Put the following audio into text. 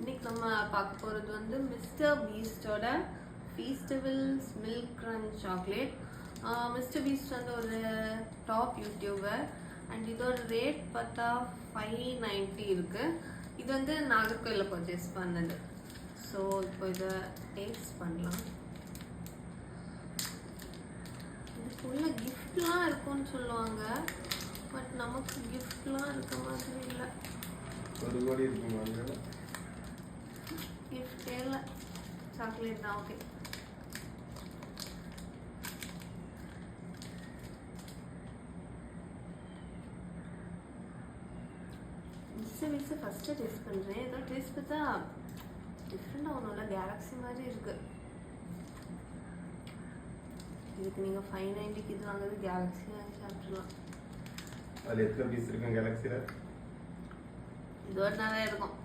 இன்னைக்கு நம்ம பார்க்க போகிறது வந்து மிஸ்டர் பீஸ்டோட Feastables milk crunch chocolate. Mr Beast வந்து ஒரு டாப் யூடியூபர் அண்ட் இதோட ரேட் பார்த்தா $590 இருக்கு. இது வந்து நாகர்கோயிலில் பர்ச்சேஸ் பண்ணது. ஸோ இப்போ இதை டேஸ்ட் பண்ணலாம். இதுக்குள்ள கிஃப்ட்லாம் இருக்கும்னு சொல்லுவாங்க, பட் நமக்கு கிஃப்ட்லாம் இருக்க மாதிரி இல்லை. கிஃப்டே இல்லை, சாக்லேட் தான். ஓகே, மிஸ் ஃபஸ்ட்டு டேஸ்ட் பண்ணுறேன். ஏதோ டேஸ்ட் பார்த்தா டிஃப்ரெண்டாக ஒன்றும் இல்லை, கேலக்ஸி மாதிரி இருக்கு. இதுக்கு நீங்கள் $590 இது வாங்குறது கேலக்ஸி சாப்பிட்றலாம். அதில் எத்தனை பீஸ் இருக்கும் கேலக்ஸியில்? இது ஒரு நிறைய இருக்கும்.